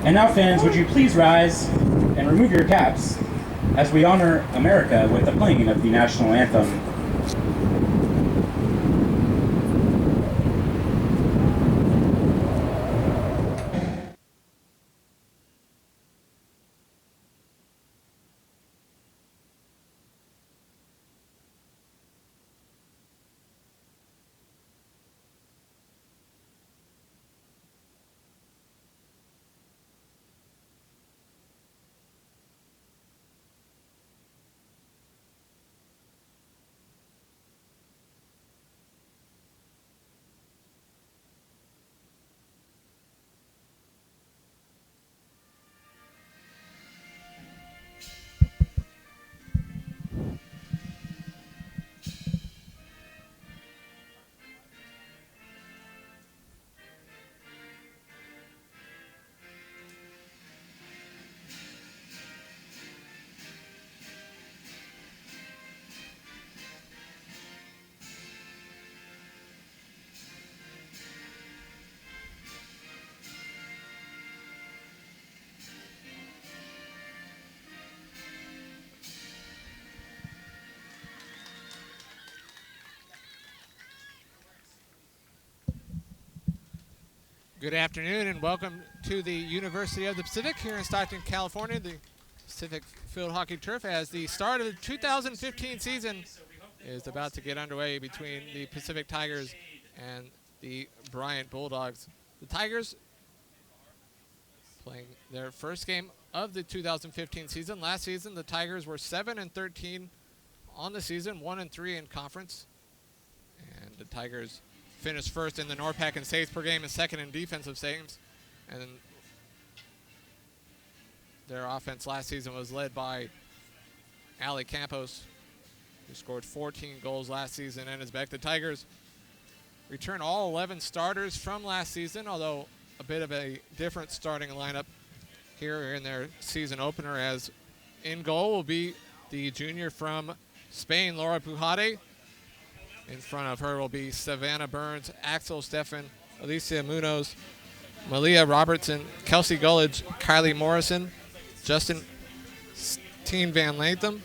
And now, fans, would you please rise and remove your caps as we honor America with the playing of the national anthem. Good afternoon and welcome to the University of the Pacific here in Stockton, California, the Pacific Field Hockey Turf, as the start of the 2015 season is about to get underway between the Pacific Tigers and the Bryant Bulldogs. The Tigers playing their first game of the 2015 season. Last season, the Tigers were 7-13 on the season, 1-3 in conference, and the Tigers finished first in the NORPAC in saves per game and second in defensive saves. And their offense last season was led by Ali Campos, who scored 14 goals last season and is back. The Tigers return all 11 starters from last season, although a bit of a different starting lineup here in their season opener, as in goal will be the junior from Spain, Laura Pujade. In front of her will be Savannah Burns, Axel Steffen, Alicia Munoz, Malia Robertson, Kelsey Gullidge, Kylie Morrison, Justin Steen Van Latham,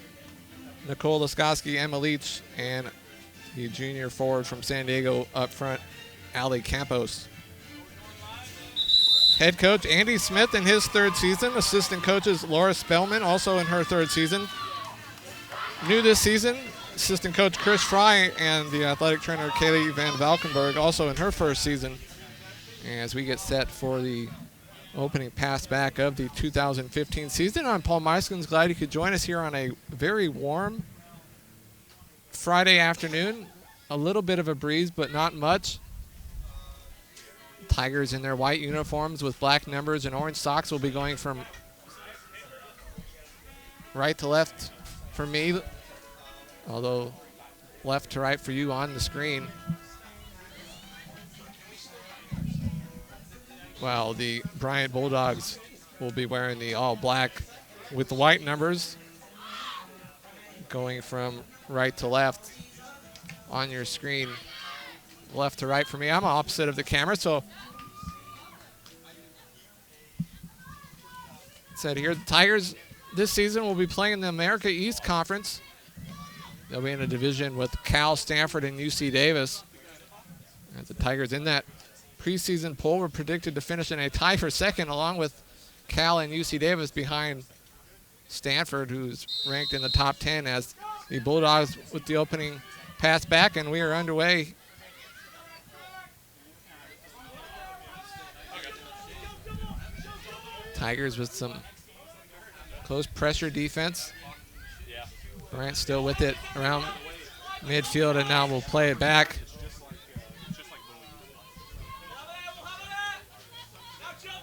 Nicole Laskoski, Emma Leach, and the junior forward from San Diego up front, Ali Campos. Head coach Andy Smith in his third season. Assistant coaches Laura Spellman, also in her third season. New this season, assistant coach Chris Fry and the athletic trainer Kaylee Van Valkenburg, also in her first season, as we get set for the opening pass back of the 2015 season. I'm Paul Meiskens. Glad you could join us here on a very warm Friday afternoon. A little bit of a breeze, but not much. Tigers in their white uniforms with black numbers and orange socks will be going from right to left for me, although left to right for you on the screen. While the Bryant Bulldogs will be wearing the all black with the white numbers, going from right to left on your screen, left to right for me. I'm opposite of the camera, so said here, the Tigers this season will be playing in the America East Conference. They'll be in a division with Cal, Stanford, and UC Davis. As the Tigers in that preseason poll were predicted to finish in a tie for second, along with Cal and UC Davis behind Stanford, who's ranked in the top 10, as the Bulldogs with the opening pass back, and we are underway. Tigers with some close pressure defense. Bryant still with it around midfield, and now we'll play it back.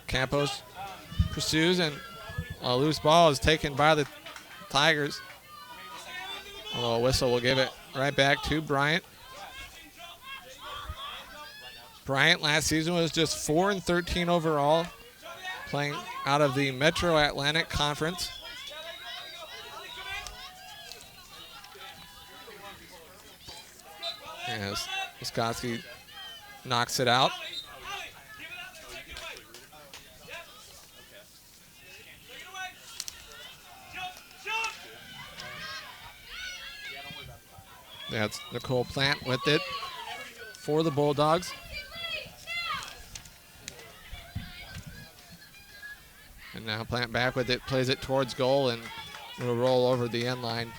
Campos pursues, and a loose ball is taken by the Tigers. Although a whistle will give it right back to Bryant. Bryant last season was just 4-13 overall, playing out of the Metro Atlantic Conference. As Laskoski knocks it out. That's Nicole Plant with it for the Bulldogs. And now Plant back with it, plays it towards goal, and will roll over the end line.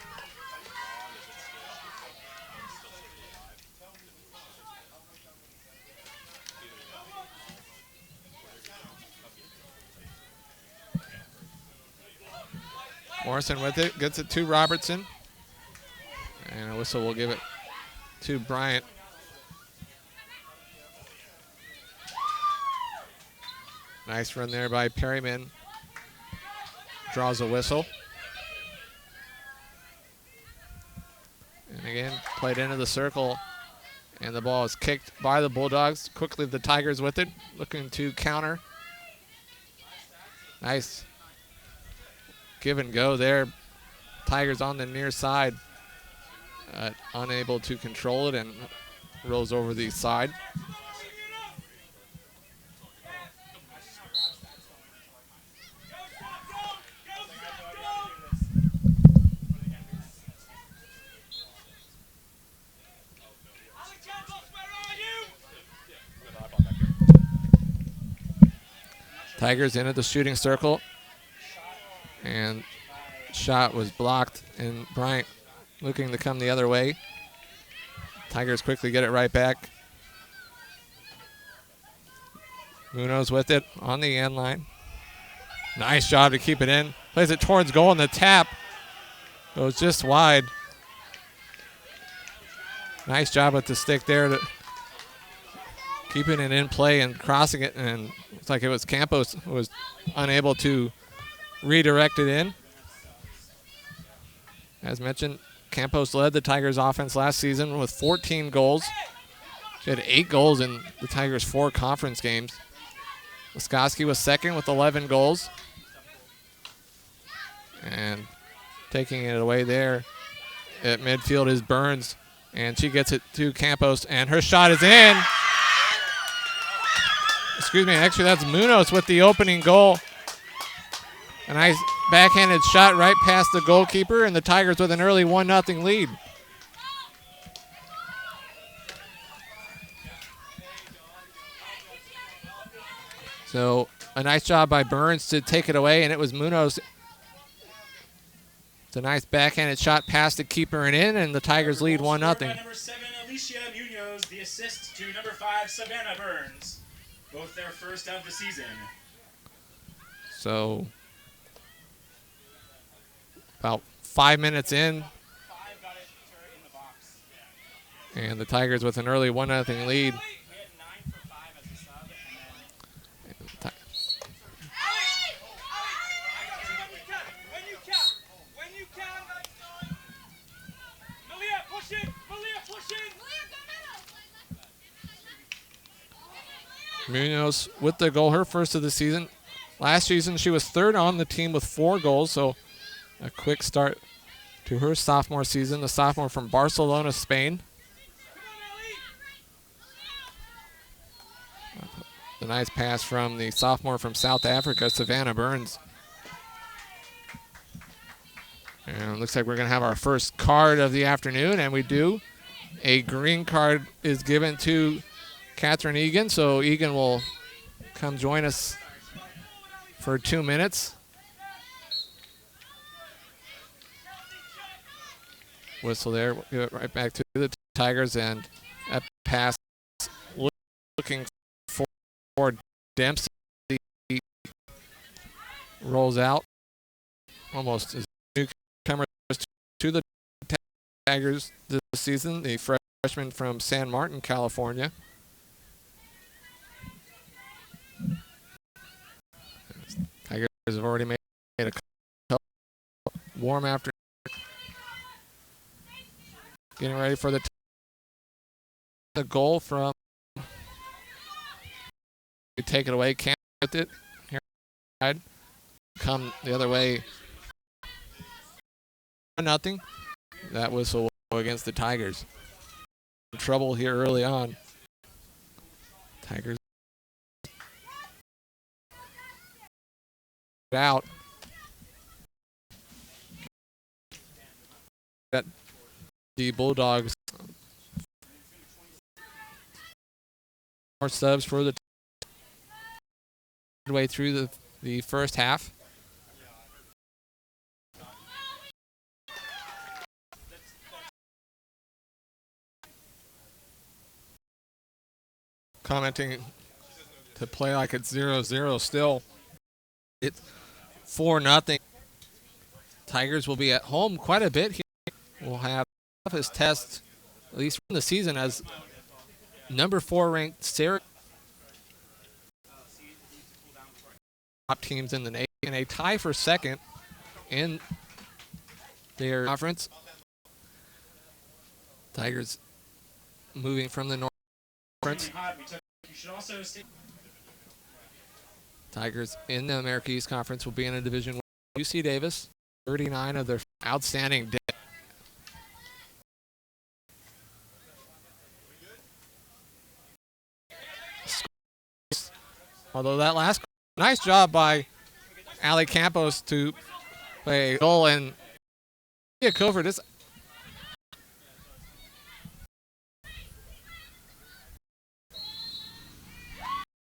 Morrison with it, gets it to Robertson. And a whistle will give it to Bryant. Nice run there by Perryman. Draws a whistle. And again, played into the circle. And the ball is kicked by the Bulldogs. Quickly the Tigers with it, looking to counter. Nice give and go there. Tigers on the near side. Unable to control it and rolls over the side. Tigers into the shooting circle. And shot was blocked, and Bryant looking to come the other way. Tigers quickly get it right back. Munoz with it on the end line. Nice job to keep it in. Plays it towards goal, and the tap goes just wide. Nice job with the stick there to keeping it in play and crossing it, and it's like it was Campos who was unable to redirect it in. As mentioned, Campos led the Tigers offense last season with 14 goals. She had 8 goals in the Tigers' 4 conference games. Laskowski was second with 11 goals. And taking it away there at midfield is Burns. And she gets it to Campos, and her shot is in. Excuse me, actually that's Munoz with the opening goal. A nice backhanded shot right past the goalkeeper, and the Tigers with an early 1-0 lead. So a nice job by Burns to take it away, and it was Munoz. It's a nice backhanded shot past the keeper and in, and the Tigers lead 1-0. Number 7, Alicia Munoz, the assist to number 5, Savannah Burns. Both their first of the season. So about 5 minutes in, and the Tigers with an early 1-0 lead. Munoz with the goal, her first of the season. Last season, she was third on the team with 4 goals, so a quick start to her sophomore season. The sophomore from Barcelona, Spain. The nice pass from the sophomore from South Africa, Savannah Burns. And it looks like we're going to have our first card of the afternoon, and we do. A green card is given to Catherine Egan, so Egan will come join us for 2 minutes. Whistle there, we'll give it right back to the Tigers, and a pass looking for Dempsey. Rolls out, almost as newcomers to the Tigers this season, the freshman from San Martin, California. Tigers have already made a couple warm after getting ready for the goal from. We take it away, can't with it. Here, come the other way. 1-0. That whistle against the Tigers. Trouble here early on. Tigers out. That the Bulldogs more subs for the way through the first half. Commenting to play like it's 0-0 still. It's 4-0. Tigers will be at home quite a bit here. We'll have his test, at least from the season, as number 4 ranked Syracuse. Top teams in the nation, and a tie for second in their conference. Tigers moving from the North Conference. Tigers in the America East Conference will be in a Division 1. UC Davis, 39 of their outstanding day. Although that last nice job by Ali Campos to play a goal and cover this.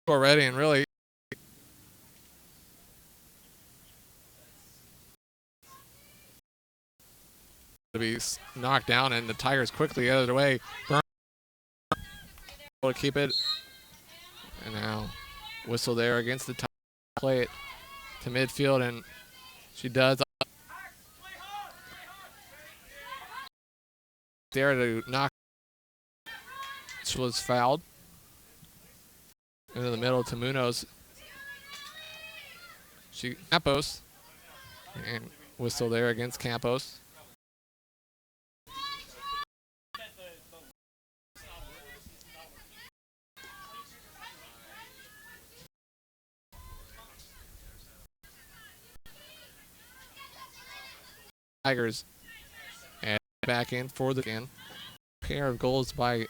Already and really to be knocked down, and the Tigers quickly out of the way. Bryant able to keep it, and now whistle there against the Tigers. Play it to midfield, and she does. There to knock. Which was fouled. Into the middle to Munoz. Campos. And whistle there against Campos. Tigers and back in for the game. Pair of goals by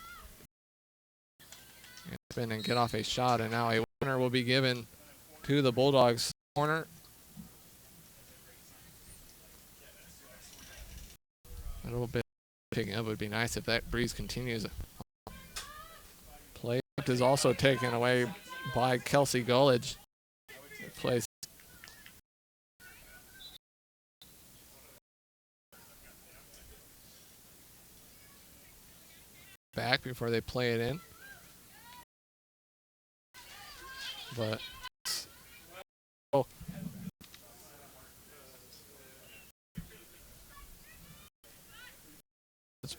spin and get off a shot, and now a winner will be given to the Bulldogs corner. A little bit picking up would be nice if that breeze continues. Play is also taken away by Kelsey Gullidge. Plays back before they play it in. But it's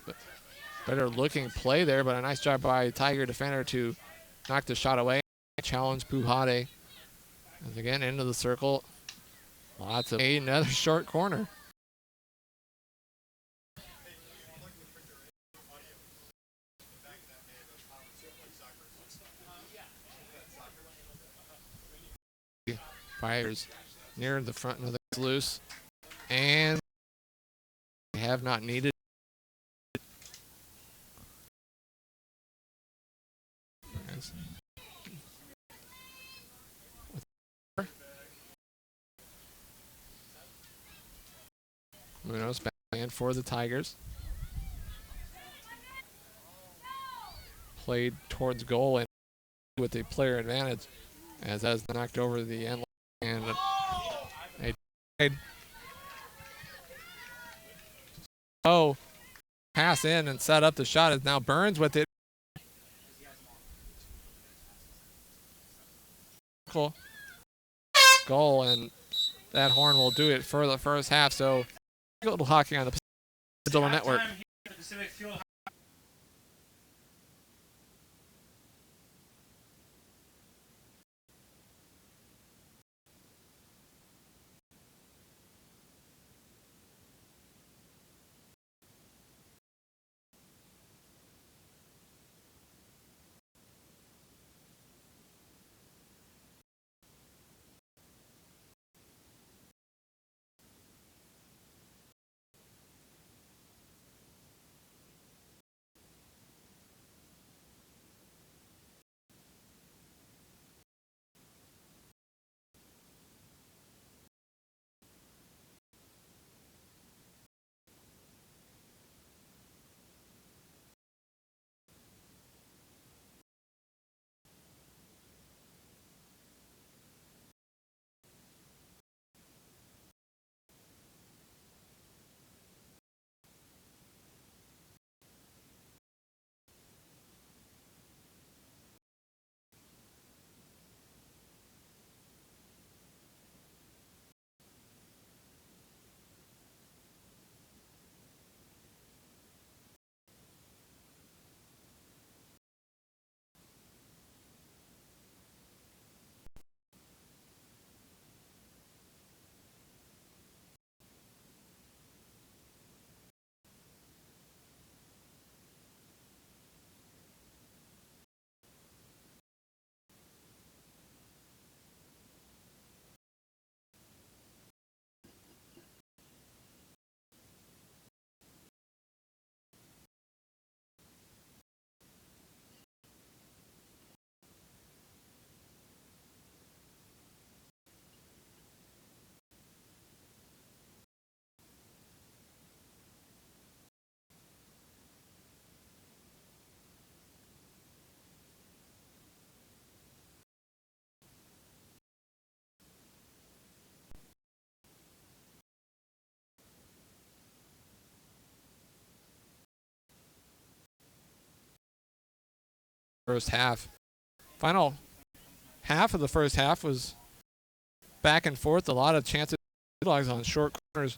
better looking play there, but a nice job by Tiger defender to knock the shot away. Challenge Puhade. And again, into the circle. Lots of another short corner. Fires near the front of the loose, and they have not needed. Munoz back in for the Tigers. Played towards goal and with the player advantage, as has knocked over the end. And pass in and set up the shot is now Burns with it. Cool. Goal, and that horn will do it for the first half. So, Field Hockey on the Pacific Network. first half. Final half of the first half was back and forth, a lot of chances on short corners.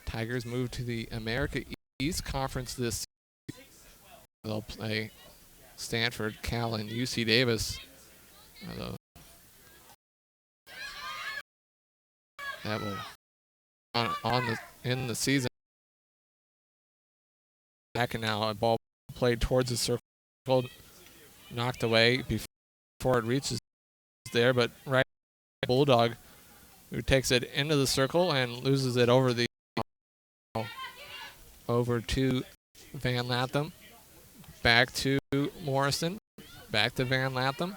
Tigers move to the America East Conference this season. They'll play Stanford, Cal, and UC Davis. That will in the season. Back and now a ball played towards the circle, knocked away before it reaches there, but right Bulldog who takes it into the circle and loses it over to Van Latham, back to Morrison, back to Van Latham,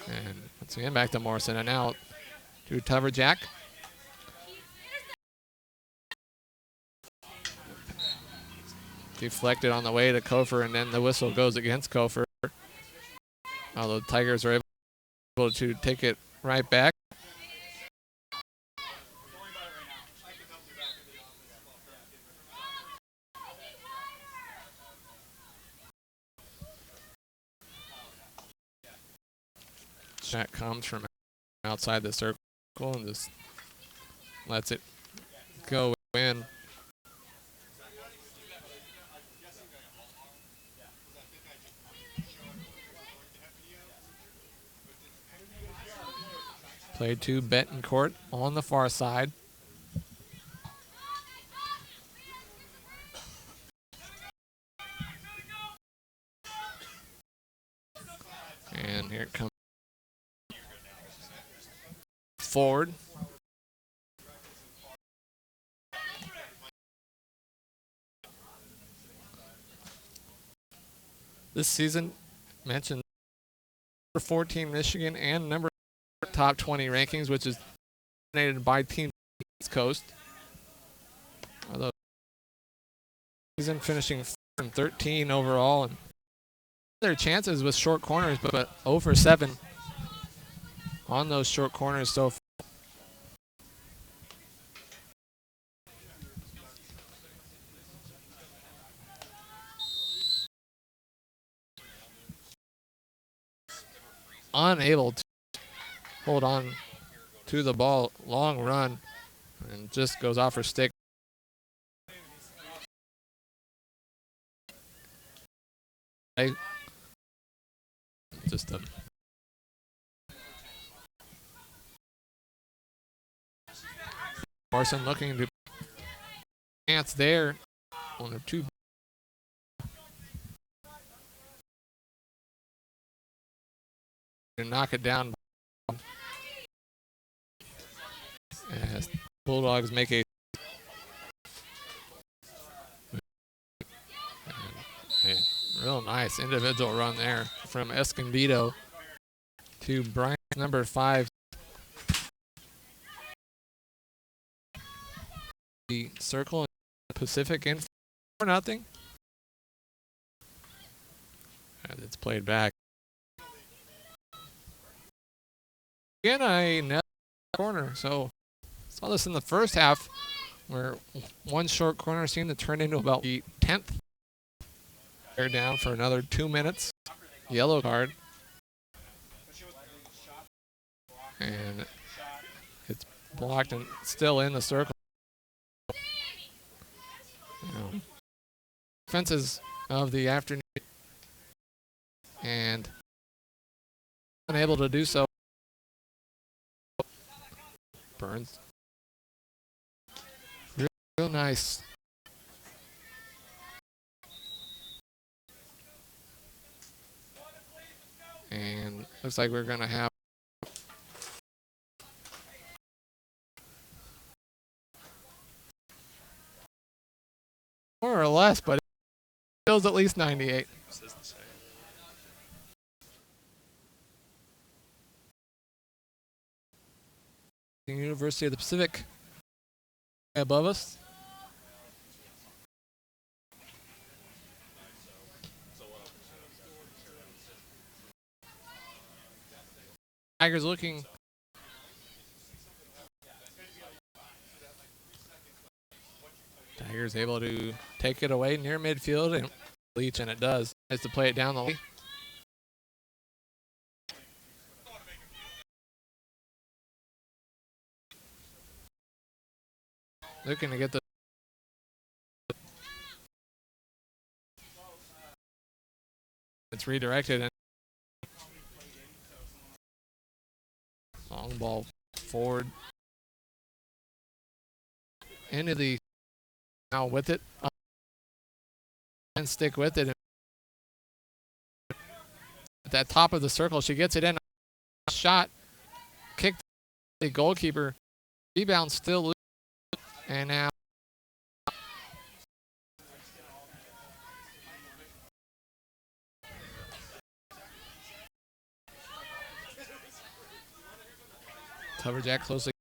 and once again back to Morrison, and now to Tuverjack. Deflected on the way to Kofer, and then the whistle goes against Kofer. Although the Tigers are able to take it right back. Shot comes from outside the circle and just lets it go in. Played to Betancourt on the far side. And here it comes forward. This season, mentioned number 14 Michigan and number top 20 rankings, which is dominated by Team East Coast. Although season finishing 13 overall, and their chances with short corners, but 0 for 7 on those short corners so far. Unable to hold on to the ball, long run, and just goes off her stick. Just a Morrison looking to chance there on a 2. To knock it down as Bulldogs make a real nice individual run there from Escondido to Bryant, number 5. The circle in Pacific in 4-0. And it's played back. Again, a net corner. So saw this in the first half where one short corner seemed to turn into about the 10th. They're down for another 2 minutes. Yellow card. And it's blocked and still in the circle. Offenses of the afternoon and unable to do so. Burns. Real nice. And looks like we're going to have more or less, but it feels at least 98. The University of the Pacific above us. Tigers looking Tigers able to take it away near midfield and Leach, and it does. Has to play it down the lane. Looking to get the it's redirected and long ball forward into the now with it and stick with it at that top of the circle. She gets it in, shot, kicked the goalkeeper, rebound still loose, and now Coverjack closely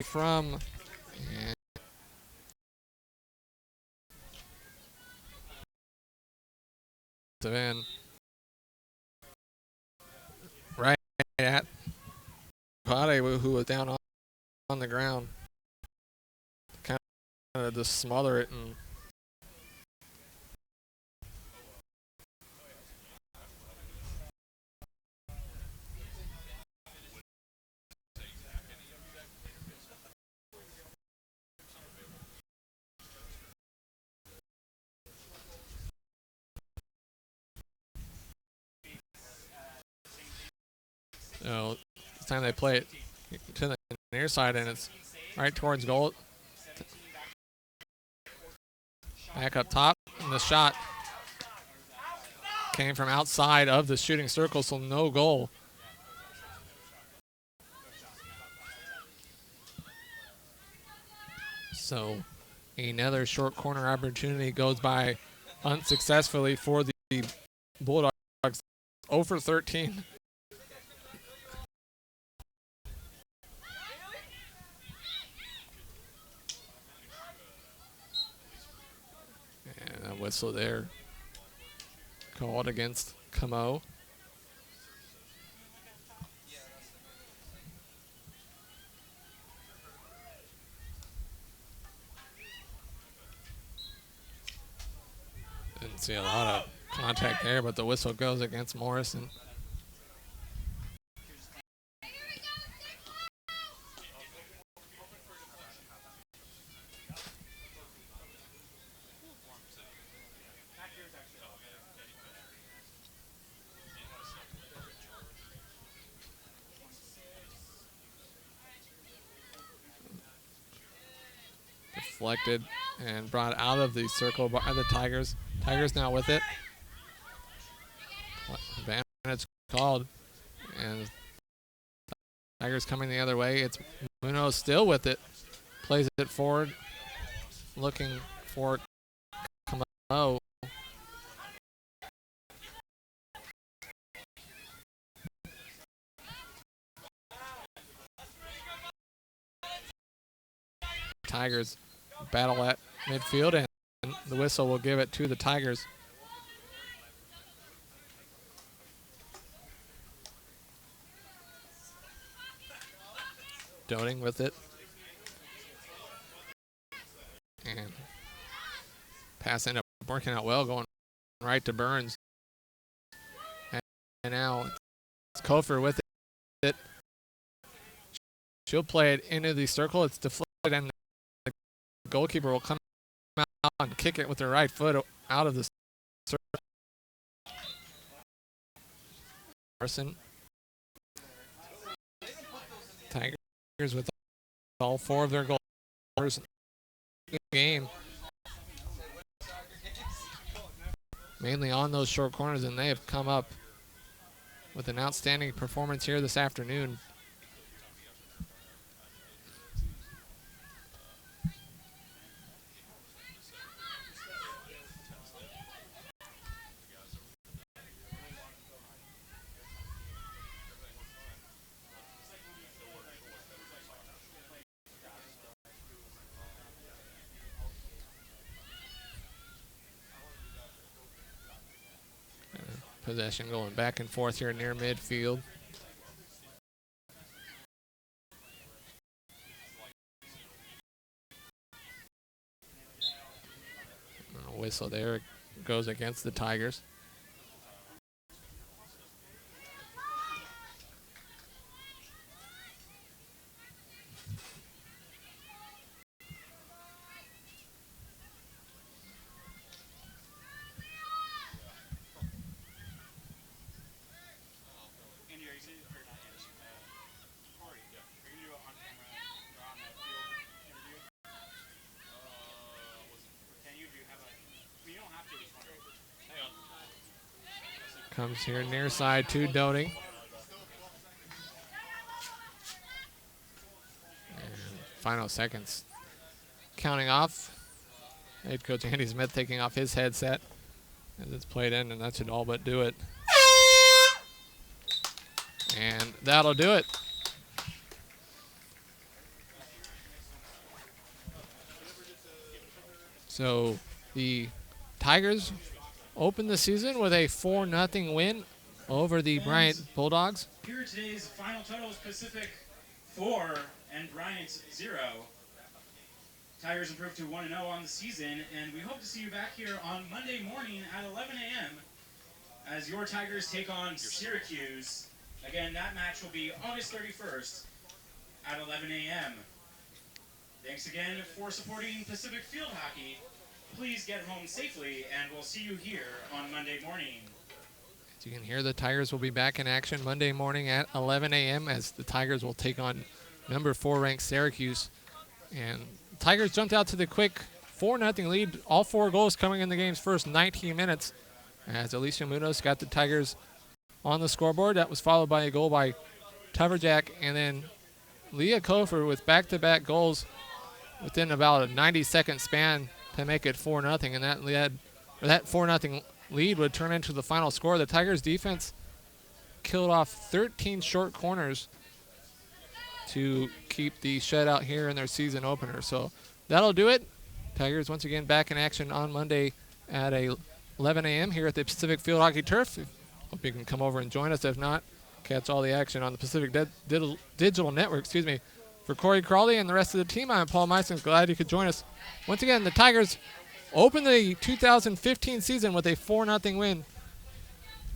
from and in right at Pade, who was down on the ground, kind of just smother it and this time they play it to the near side and it's right towards goal. Back up top, and the shot came from outside of the shooting circle, so no goal. So another short corner opportunity goes by unsuccessfully for the Bulldogs. 0 for 13. And a whistle there called against Camo. Didn't see a lot of contact there, but the whistle goes against Morrison. Deflected and brought out of the circle by the Tigers. Tigers now with it. Advantage called, and Tigers coming the other way. It's Munoz still with it. Plays it forward, looking for Camo. Tigers battle at midfield, and the whistle will give it to the Tigers. Doting with it. And pass ended up working out well, going right to Burns. And now it's Kofer with it. She'll play it into the circle. It's deflected, and the goalkeeper will come out and kick it with her right foot out of the circle. Morrison. Tigers with all 4 of their goals in the game. Mainly on those short corners, and they have come up with an outstanding performance here this afternoon. Possession going back and forth here near midfield. whistle there. It goes against the Tigers. Comes here near side to Doting. And final seconds. Counting off. Head coach Andy Smith taking off his headset as it's played in, and that should all but do it. And that'll do it. So the Tigers open the season with a 4-0 win over the Bryant Bulldogs. Here are today's final totals: Pacific 4 and Bryant 0. Tigers improved to 1-0 on the season, and we hope to see you back here on Monday morning at 11 a.m. as your Tigers take on Syracuse. Again, that match will be August 31st at 11 a.m. Thanks again for supporting Pacific Field Hockey. Please get home safely, and we'll see you here on Monday morning. As you can hear, the Tigers will be back in action Monday morning at 11 a.m. as the Tigers will take on number 4 ranked Syracuse. And Tigers jumped out to the quick 4-0 lead. All 4 goals coming in the game's first 19 minutes as Alicia Munoz got the Tigers on the scoreboard. That was followed by a goal by Tuverjack, and then Leah Kofer with back-to-back goals within about a 90-second span to make it 4-0, and that 4-0 lead would turn into the final score. The Tigers defense killed off 13 short corners to keep the shutout here in their season opener. So that'll do it. Tigers once again back in action on Monday at 11 a.m. here at the Pacific Field Hockey Turf. Hope you can come over and join us. If not, catch all the action on the Pacific Digital Network. For Corey Crawley and the rest of the team, I'm Paul Meissen. Glad you could join us. Once again, the Tigers open the 2015 season with a 4-0 win.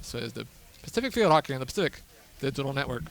So is the Pacific Field Hockey on the Pacific Digital Network.